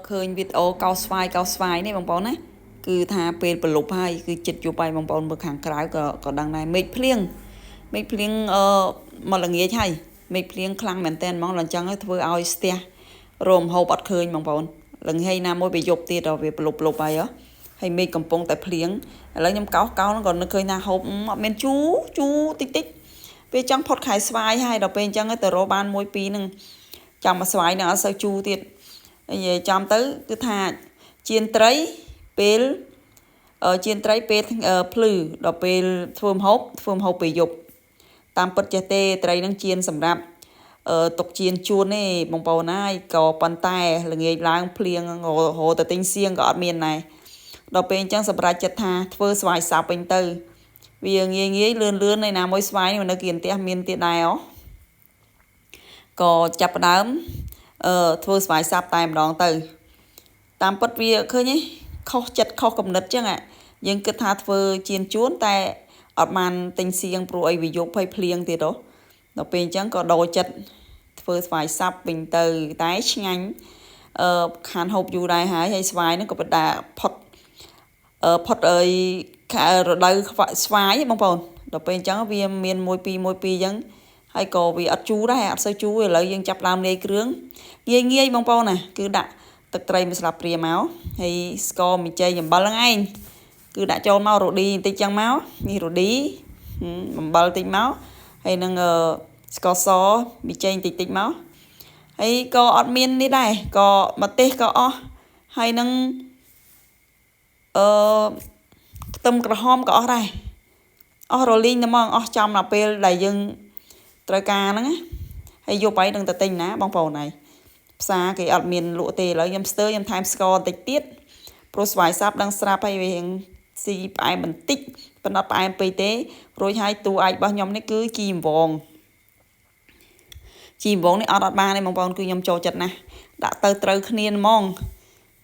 ឃើញវីដេអូកោស្វាយនេះបងប្អូនណាគឺថាពេលប្រឡប់ហើយគឺចិត្តយប់ហើយបងប្អូនមើលខាងក្រៅក៏ដឹងដែរមេឃភ្លៀងមកល្ងាចហើយមេឃភ្លៀងខ្លាំងមែនតើហ្មងដល់អញ្ចឹងធ្វើឲ្យស្ទះរមហូបអត់ឃើញបងប្អូនល្ងាចណាមួយវាយប់ទៀតដល់វាប្រឡប់ហើយមេឃកំពុងតែភ្លៀងឥឡូវខ្ញុំកោសក៏នឹកឃើញថាហូបអត់មានជូតិចពេលចង់ផុតខែស្វាយហើយដល់ពេលអញ្ចឹងទៅរកបាន1 2នឹងចាំមកស្វាយនឹងអត់សូវជូរទៀតនិយាយចំទៅគឺថាចៀនត្រីពេលភ្លឺដល់ពេលធ្វើម្ហូបពេលយប់តាមពិតចេះទេត្រីនឹងចៀនសម្រាប់ទុកចៀនជួនទេបងប្អូនហើយក៏ប៉ុន្តែល្ងាចឡើងភ្លៀងរហូតទៅទិញសៀងក៏អត់មានដែរដល់ពេលអញ្ចឹងសម្រាប់ចិត្តថាធ្វើស្វាយសាប់វិញទៅវាងាយលឿនឯណាមួយស្វាយនៅគៀនផ្ទះមានទៀតដែរក៏ចាប់ផ្ដើមធ្វើស្វាយសាប់តែម្ដងទៅតាមពិតវាឃើញទេខុសចិត្តខុសគំនិតចឹងយើងគិតថាធ្វើចៀនជួនតែអត់បានទិញសៀងព្រោះអីវាយប់ហើយភ្លៀងទៀតដល់ពេលអញ្ចឹងក៏ដូរចិត្តធ្វើស្វាយសាប់វិញទៅតែឆ្ងាញ់ខានហូបយូរដែរហើយស្វាយហ្នឹងក៏បដាផុតអីរដូវស្វាយបងប្អូនដល់ពេលអញ្ចឹងវាមាន1 2អញ្ចឹងហើយក៏វាអត់ជូរដែរអត់សូវជូរឥឡូវយើងចាប់ដើមលាយគ្រឿងងាយបងប្អូនណាគឺដាក់ទឹកត្រីមួយស្លាបព្រាមកហើយស្ករមីចេងអំបិលហ្នឹងឯងគឺដាក់ចូលមករ៉ូឌីបន្តិចចឹងមកនេះរ៉ូឌីអំបិលតិចមកហើយនឹងស្ករសមីចេងតិចមកហើយក៏អត់មាននេះដែរក៏ម្ទេសក៏អស់ហើយនឹងខ្ទឹមក្រហមក៏អស់ដែរអស់រលីងតែហ្មងអស់ចំដល់ពេលដែលយើងត្រូវការហ្នឹងហើយយកបាយនឹងទៅទិញណាបងប្អូនហើយផ្សារគេអត់មានលក់ទេឥឡូវខ្ញុំស្ទើរខ្ញុំថែមស្ករបន្តិចទៀតព្រោះស្វាយសាប់ដឹងស្រាប់ហើយវាស៊ីផ្អែមបន្តិចប៉ុន្តែផ្អែមពេកទេរួចហើយតួឯករបស់ខ្ញុំនេះគឺជីអង្វងនេះអត់បានទេបងប្អូនគឺខ្ញុំចូលចិត្តណាស់ដាក់ទៅត្រូវគ្នាហ្មង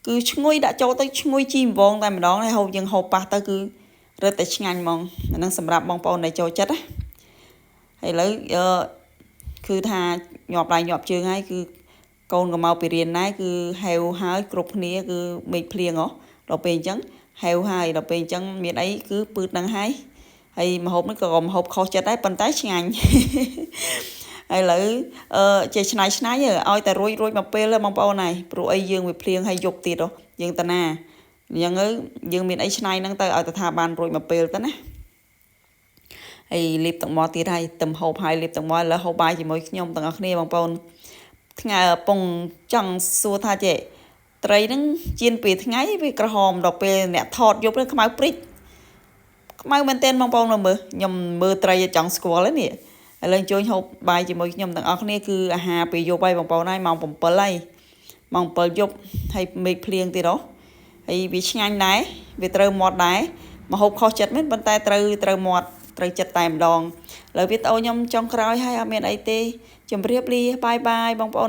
គឺឈ្ងុយដាក់ចូលទៅឈ្ងុយជីអង្វងតែម្ដងហើយហូបយើងហូបប៉ះទៅគឺរឹតតែឆ្ងាញ់ហ្មងអានឹងសម្រាប់បងប្អូនដែលចូលចិត្តណាហើយឥឡូវគឺថាញាប់ដៃញាប់ជើងហើយគឺកូនក៏មកពីរៀនដែរគឺហេវហើយគ្រប់គ្នាគឺមេឃភ្លៀងដល់ពេលអញ្ចឹងហេវហើយដល់ពេលអញ្ចឹងមានអីគឺពឺតនឹងហើយម្ហូបនេះក៏ម្ហូបខុសចិត្តដែរប៉ុន្តែឆ្ងាញ់ហើយឥឡូវចេះឆ្នៃឲ្យតែរួចមកពេលបងប្អូនហើយព្រោះអីយើងវាភ្លៀងហើយយប់ទៀតយើងតាណាអញ្ចឹងយើងមានអីឆ្នៃហ្នឹងទៅឲ្យទៅថាបានរួចមកពេលទៅណាហើយលាបទឹកមាត់ទៀតហើយទឹមហូបហើយលាបទឹកមាត់ឥឡូវហូបបាយជាមួយខ្ញុំទាំងអស់គ្នាបងប្អូនថ្ងៃពងចង់សួរថាចេះត្រីហ្នឹងចៀនពេលថ្ងៃវាក្រហមដល់ពេលអ្នកថតយប់ខ្មៅព្រិចខ្មៅមែនទែនបងប្អូនមើលខ្ញុំមើលត្រីចង់ស្គាល់ហ្នឹងនេះឥឡូវជួយហូបបាយជាមួយខ្ញុំទាំងអស់គ្នាគឺអាហារពេលយប់ហើយបងប្អូនហើយម៉ោង 7ហើយម៉ោង 7យប់ហើយមេឃភ្លៀងទៀតហើយវាឆ្ងាញ់ដែរវាត្រូវមាត់ដែរមកហូបខុសចិត្តមែនប៉ុន្តែត្រូវមាត់ត្រូវចិត្តតែម្ដងឥឡូវវីដេអូខ្ញុំចុងក្រោយហើយអត់មានអីទេជម្រាបលាបាយបងប្អូន